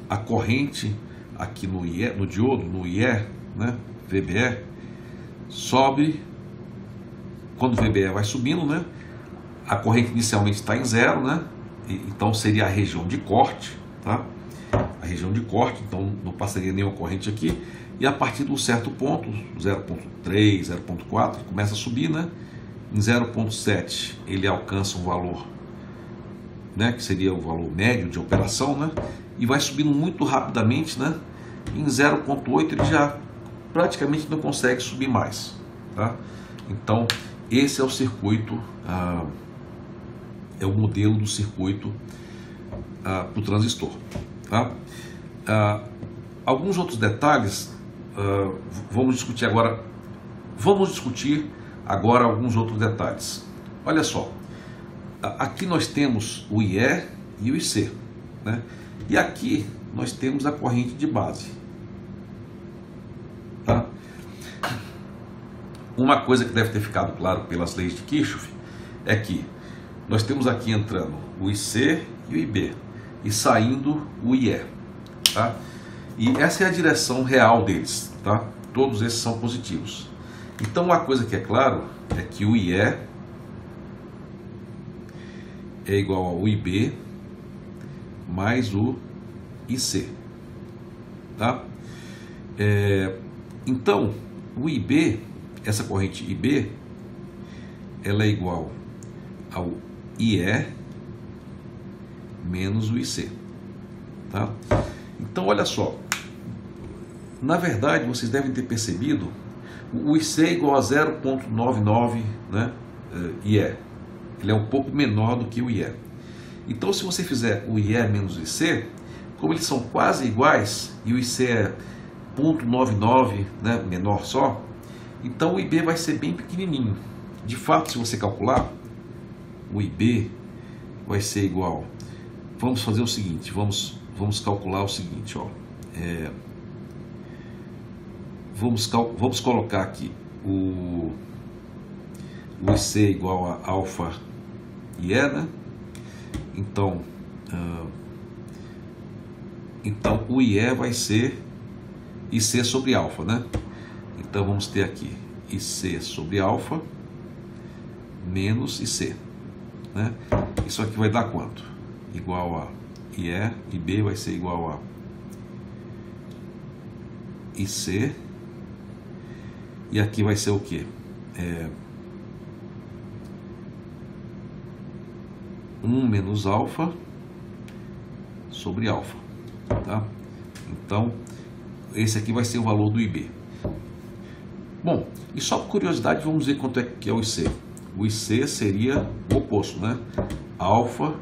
a corrente aqui no diodo, no IE, né, VBE, sobe. Quando o VBE vai subindo, né, a corrente inicialmente está em 0, né, então seria a região de corte, tá? A região de corte, então não passaria nenhuma corrente aqui, e a partir de um certo ponto, 0,3, 0,4, começa a subir, né? Em 0,7 ele alcança um valor, né, que seria o valor médio de operação, né, e vai subindo muito rapidamente, né? Em 0,8 ele já praticamente não consegue subir mais, tá? Então esse é o circuito, é o modelo do circuito para o transistor, tá? Alguns outros detalhes vamos discutir agora. Vamos discutir agora alguns outros detalhes. Olha só, aqui nós temos o IE e o IC, né? E aqui nós temos a corrente de base, tá? Uma coisa que deve ter ficado claro pelas leis de Kirchhoff é que nós temos aqui entrando o IC e o IB e saindo o IE, tá? E essa é a direção real deles, tá? Todos esses são positivos. Então uma coisa que é claro é que o IE é igual ao IB mais o IC, tá? Então, o IB, essa corrente IB, ela é igual ao IE menos o IC, tá? Então, olha só, na verdade, vocês devem ter percebido, o IC é igual a 0,99, né, IE. Ele é um pouco menor do que o IE. Então, se você fizer o IE menos o IC, como eles são quase iguais, e o IC é 0,99, né, menor só, então o IB vai ser bem pequenininho. De fato, se você calcular, o IB vai ser igual... Vamos fazer o seguinte, vamos calcular o seguinte, ó. Vamos colocar aqui o IC igual a alfa IE, né? Então o IE vai ser IC sobre alfa, né? Então vamos ter aqui IC sobre alfa menos IC, né? Isso aqui vai dar quanto? Igual a IE, IB vai ser igual a IC, e aqui vai ser o que? 1 menos alfa sobre alfa, tá? Então, esse aqui vai ser o valor do IB. Bom, e só por curiosidade, vamos ver quanto é que é o IC. O IC seria o oposto, né? Alfa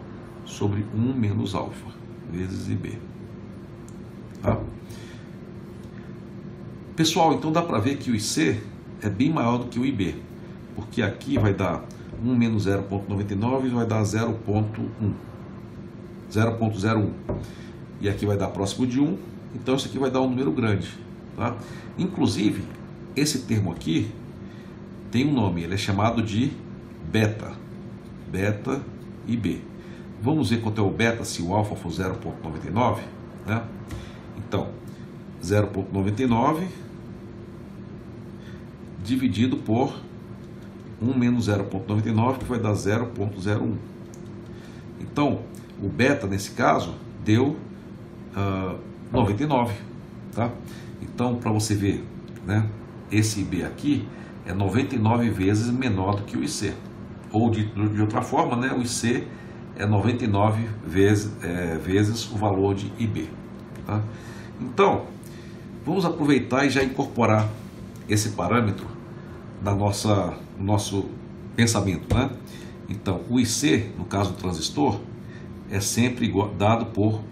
sobre 1 menos alfa, vezes IB. Tá? Pessoal, então dá para ver que o IC é bem maior do que o IB, porque aqui vai dar 1 menos 0,99 vai dar 0,01. E aqui vai dar próximo de 1, então isso aqui vai dar um número grande. Tá? Inclusive, esse termo aqui tem um nome, ele é chamado de beta. Beta IB. Vamos ver quanto é o beta se o alfa for 0,99, né? Então, 0,99 dividido por 1 menos 0,99, que vai dar 0,01. Então, o beta, nesse caso, deu 99. Tá? Então, para você ver, né, esse IB aqui é 99 vezes menor do que o IC. Ou, de outra forma, né, o IC é 99 vezes o valor de IB. Tá? Então, vamos aproveitar e já incorporar esse parâmetro no nosso pensamento, né? Então, o IC, no caso do transistor, é sempre dado por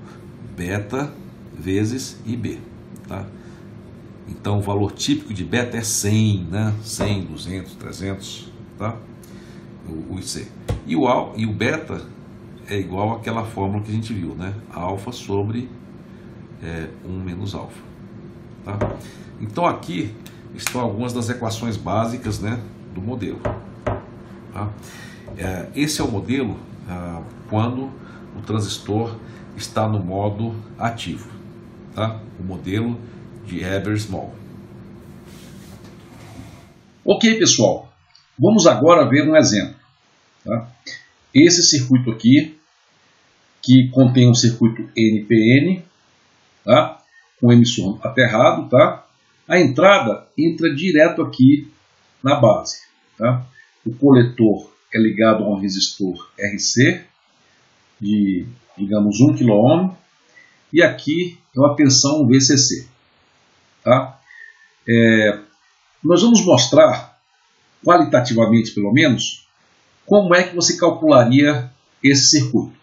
beta vezes IB. Tá? Então, o valor típico de beta é 100, né? 100, 200, 300, tá? O IC. E o beta é igual àquela fórmula que a gente viu, né? Alfa sobre 1 menos alfa. Tá? Então, aqui estão algumas das equações básicas, né, do modelo. Tá? Esse é o modelo quando o transistor está no modo ativo. Tá? O modelo de Haber-Small. Ok, pessoal. Vamos agora ver um exemplo. Tá? Esse circuito aqui, que contém um circuito NPN, tá? Com emissor aterrado, tá? A entrada entra direto aqui na base. Tá? O coletor é ligado a um resistor RC de, digamos, 1 kΩ, e aqui é uma tensão VCC. Tá? Nós vamos mostrar, qualitativamente pelo menos, como é que você calcularia esse circuito.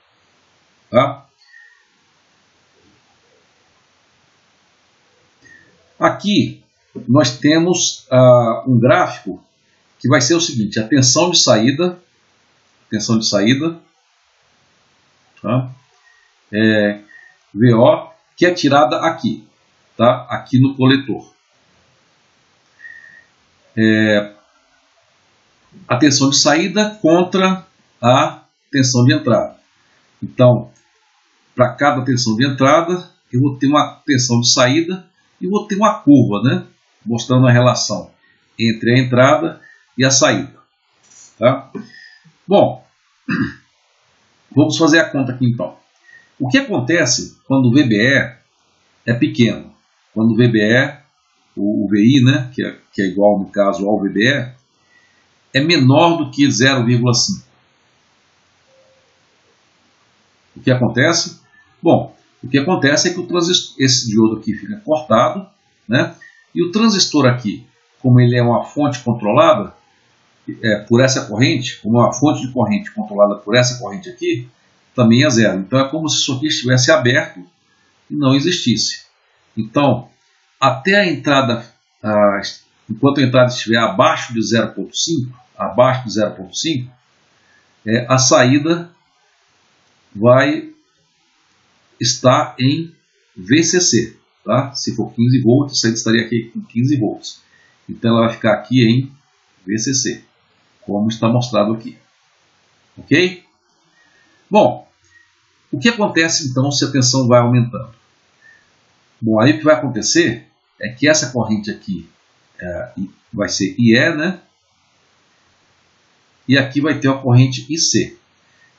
Tá? Aqui nós temos um gráfico que vai ser o seguinte: a tensão de saída, tá? VO, que é tirada aqui, tá? Aqui no coletor. A tensão de saída contra a tensão de entrada. Então, para cada tensão de entrada, eu vou ter uma tensão de saída e vou ter uma curva, né, mostrando a relação entre a entrada e a saída. Tá? Bom, Vamos fazer a conta aqui então. O que acontece quando o VBE é pequeno? Quando o VBE, o VI, né, que é igual no caso ao VBE, é menor do que 0,5. O que acontece? Bom, o que acontece é que esse diodo aqui fica cortado, né? E o transistor aqui, como ele é uma fonte controlada por essa corrente, como uma fonte de corrente controlada por essa corrente aqui, também é zero. Então é como se isso aqui estivesse aberto e não existisse. Então, até a entrada, enquanto a entrada estiver abaixo de 0,5, a saída vai estar em VCC. Tá? Se for 15 volts, a saída estaria aqui com 15 volts. Então ela vai ficar aqui em VCC, como está mostrado aqui. Ok? Bom, o que acontece então se a tensão vai aumentando? Bom, aí o que vai acontecer é que essa corrente aqui vai ser IE, né? E aqui vai ter a corrente IC.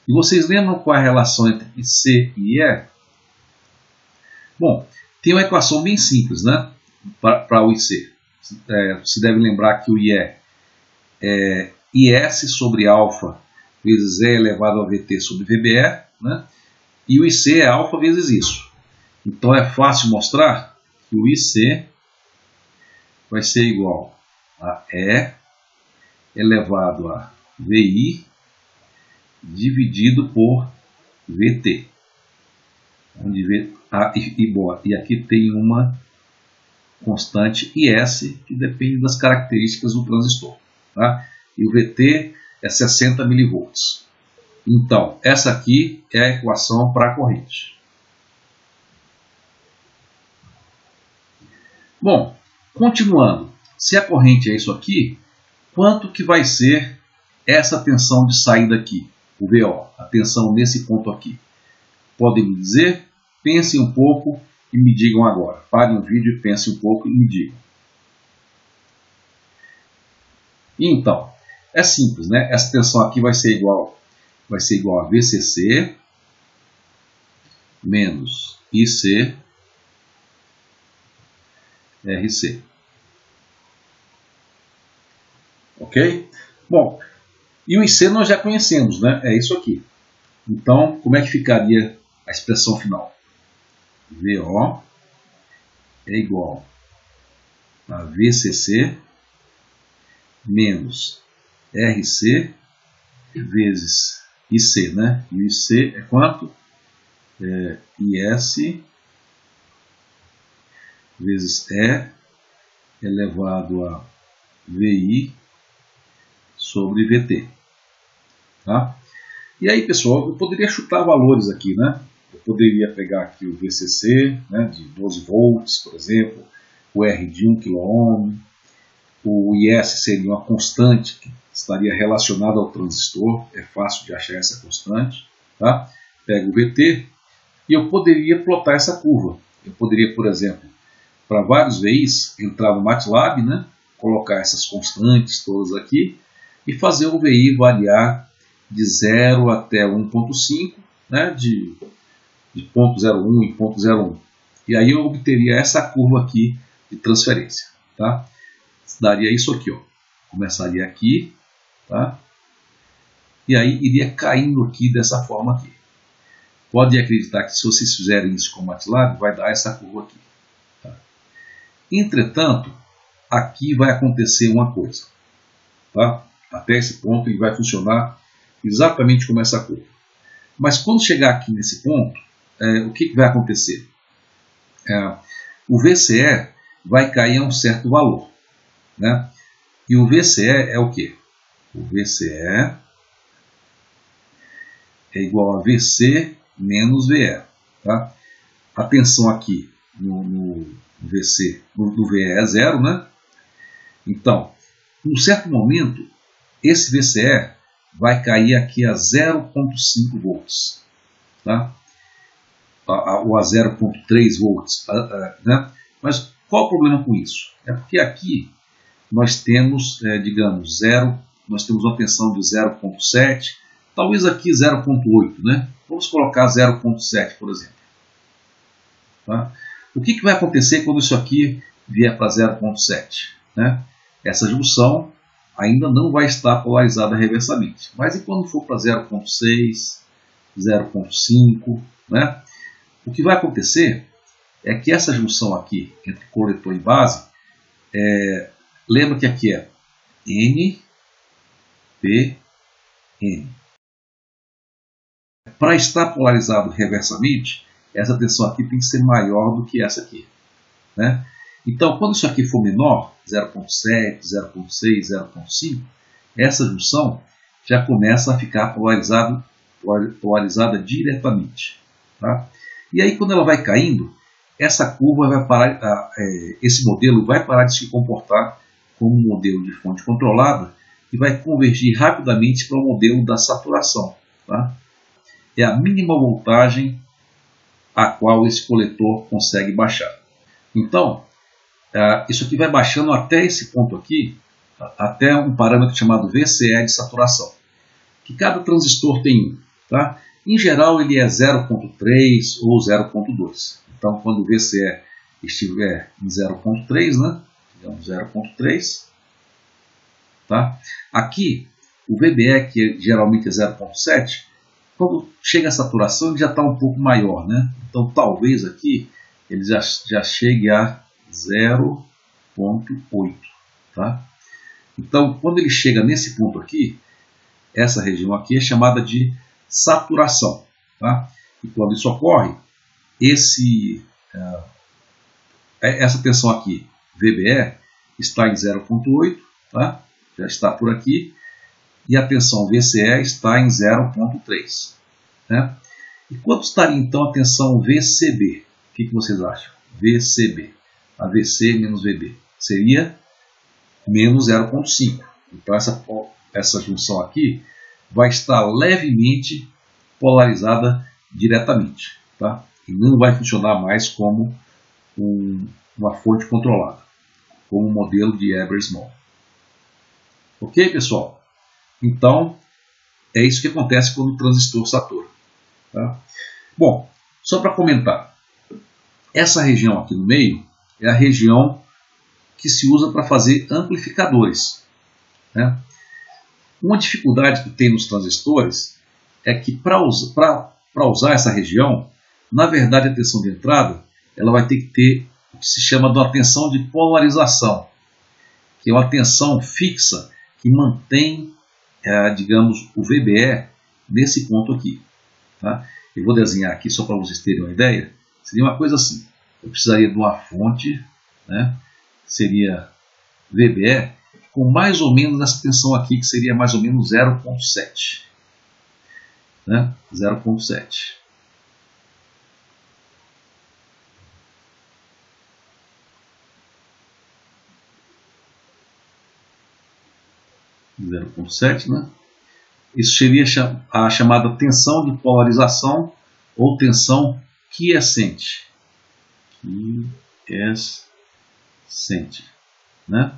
E vocês lembram qual é a relação entre IC e IE? Bom, tem uma equação bem simples, né? Para o IC. Você deve lembrar que o IE é IS sobre alfa vezes E elevado a VT sobre VBE, né? E o IC é alfa vezes isso. Então é fácil mostrar que o IC vai ser igual a E elevado a VI dividido por VT. Onde e aqui tem uma constante IS que depende das características do transistor. Tá? E o VT é 60 mV. Então, essa aqui é a equação para a corrente. Bom, continuando. Se a corrente é isso aqui, quanto que vai ser essa tensão de saída aqui? O VO, a tensão nesse ponto aqui. Podem me dizer? Pensem um pouco e me digam agora. Parem o vídeo e pensem um pouco e me digam. Então, é simples, né? Essa tensão aqui vai ser igual a VCC menos IC RC. Ok? Bom, e o IC nós já conhecemos, né? É isso aqui. Então, como é que ficaria a expressão final? VO é igual a VCC menos RC vezes IC, né? E o IC é quanto? IS vezes E elevado a VI sobre VT. Tá? E aí, pessoal, eu poderia chutar valores aqui, né? Eu poderia pegar aqui o VCC, né, de 12 volts, por exemplo, o R de 1 kΩ, o IS seria uma constante que estaria relacionada ao transistor, é fácil de achar essa constante. Tá? Pego o VT e eu poderia plotar essa curva. Eu poderia, por exemplo, para vários VIs, entrar no MATLAB, né, colocar essas constantes todas aqui e fazer o VI variar de 0 até 1.5, né, de 0.01 em 0.01. E aí eu obteria essa curva aqui de transferência. Tá? Daria isso aqui. Ó. Começaria aqui. Tá? E aí iria caindo aqui dessa forma aqui. Pode acreditar que se vocês fizerem isso com o MATLAB, vai dar essa curva aqui. Tá? Entretanto, aqui vai acontecer uma coisa. Tá? Até esse ponto ele vai funcionar exatamente como essa curva. Mas quando chegar aqui nesse ponto, o que vai acontecer? O VCE vai cair a um certo valor. Né? E o VCE é o quê? O VCE é igual a VC menos VE. Tá? A tensão aqui no VC, no VE é zero, né? Então, em um certo momento, esse VCE vai cair aqui a 0,5 volts. Tá? Ou a 0,3 volts. Né? Mas qual o problema com isso? É porque aqui nós temos, digamos, nós temos uma tensão de 0,7, talvez aqui 0.8, né? Vamos colocar 0.7, por exemplo. Tá? O que vai acontecer quando isso aqui vier para 0.7? Né? Essa junção ainda não vai estar polarizada reversamente. Mas e quando for para 0.6, 0.5, né? O que vai acontecer é que essa junção aqui entre coletor e base, lembra que aqui é N, P, N. Para estar polarizado reversamente, essa tensão aqui tem que ser maior do que essa aqui. Né? Então, quando isso aqui for menor, 0.7, 0.6, 0.5, essa junção já começa a ficar polarizada diretamente. Tá? E aí, quando ela vai caindo, essa curva vai parar, esse modelo vai parar de se comportar como um modelo de fonte controlada e vai convergir rapidamente para o modelo da saturação. Tá? É a mínima voltagem a qual esse coletor consegue baixar. Então, isso aqui vai baixando até esse ponto aqui, até um parâmetro chamado VCE de saturação, que cada transistor tem um. Tá? Em geral, ele é 0.3 ou 0.2. Então, quando o VCE estiver em 0.3, né? Digamos 0.3, tá? Aqui, o VBE, que geralmente é 0.7, quando chega a saturação, ele já está um pouco maior, né? Então, talvez aqui ele já chegue a 0.8, tá? Então, quando ele chega nesse ponto aqui, essa região aqui é chamada de saturação, tá? E quando isso ocorre, essa tensão aqui, VBE, está em 0.8, tá? Já está por aqui, e a tensão VCE está em 0.3. Né? E quanto estaria então a tensão VCB? O que vocês acham? VCB, AVC menos VB, seria menos 0.5. Então essa junção aqui vai estar levemente polarizada diretamente, tá? E não vai funcionar mais como uma fonte controlada, como um modelo de Eber-Small. Ok, pessoal? Então, é isso que acontece quando o transistor satura. Tá? Bom, só para comentar, essa região aqui no meio é a região que se usa para fazer amplificadores. Né? Uma dificuldade que tem nos transistores é que para usar essa região, na verdade a tensão de entrada ela vai ter que ter o que se chama de uma tensão de polarização, que é uma tensão fixa que mantém, digamos, o VBE nesse ponto aqui. Tá? Eu vou desenhar aqui só para vocês terem uma ideia. Seria uma coisa assim, eu precisaria de uma fonte, né? Seria VBE, com mais ou menos essa tensão aqui, que seria mais ou menos 0.7. Né? 0.7. Né? Isso seria a chamada tensão de polarização ou tensão quiescente. Né?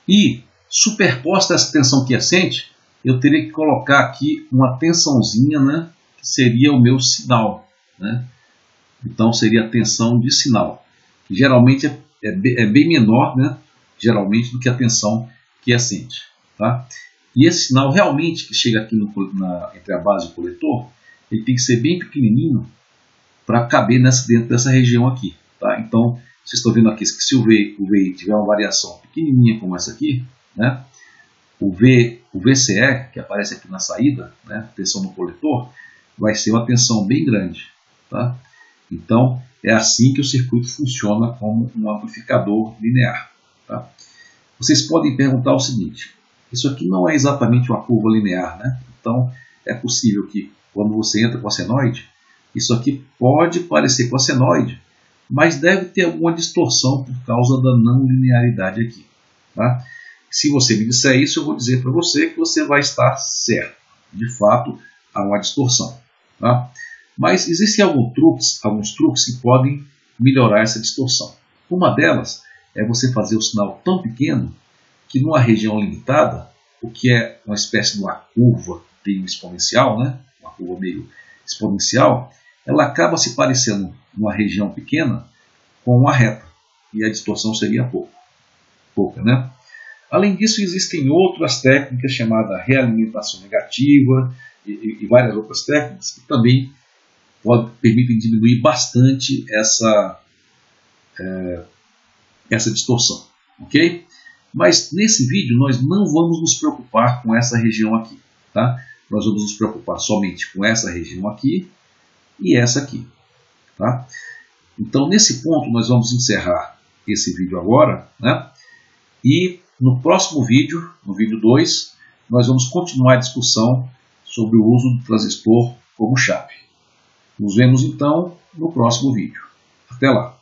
E superposta essa tensão quiescente, eu teria que colocar aqui uma tensãozinha, né, que seria o meu sinal. Né? Então seria a tensão de sinal, que geralmente é bem menor, né, geralmente, do que a tensão quiescente. Tá? E esse sinal realmente que chega aqui entre a base e o coletor, ele tem que ser bem pequenininho para caber dentro dessa região aqui. Tá? Então, vocês estão vendo aqui que se o VI tiver uma variação pequenininha como essa aqui, né, o VCE, que aparece aqui na saída, né, tensão no coletor, vai ser uma tensão bem grande. Tá? Então, é assim que o circuito funciona como um amplificador linear. Tá? Vocês podem perguntar o seguinte, isso aqui não é exatamente uma curva linear, né? Então é possível que quando você entra com a senoide, isso aqui pode parecer com a senoide, mas deve ter alguma distorção por causa da não linearidade aqui. Tá? Se você me disser isso, eu vou dizer para você que você vai estar certo. De fato, há uma distorção. Tá? Mas existem alguns truques que podem melhorar essa distorção. Uma delas é você fazer o sinal tão pequeno que numa região limitada o que é uma espécie de uma curva, tem um exponencial, né? Uma curva meio exponencial, ela acaba se parecendo numa região pequena com uma reta, e a distorção seria pouca, né? Além disso, existem outras técnicas chamadas realimentação negativa e várias outras técnicas que também permitem diminuir bastante essa distorção, ok? Mas nesse vídeo nós não vamos nos preocupar com essa região aqui, tá? Nós vamos nos preocupar somente com essa região aqui e essa aqui, tá? Então nesse ponto nós vamos encerrar esse vídeo agora, né? E no próximo vídeo, no vídeo 2, nós vamos continuar a discussão sobre o uso do transistor como chave. Nos vemos então no próximo vídeo. Até lá!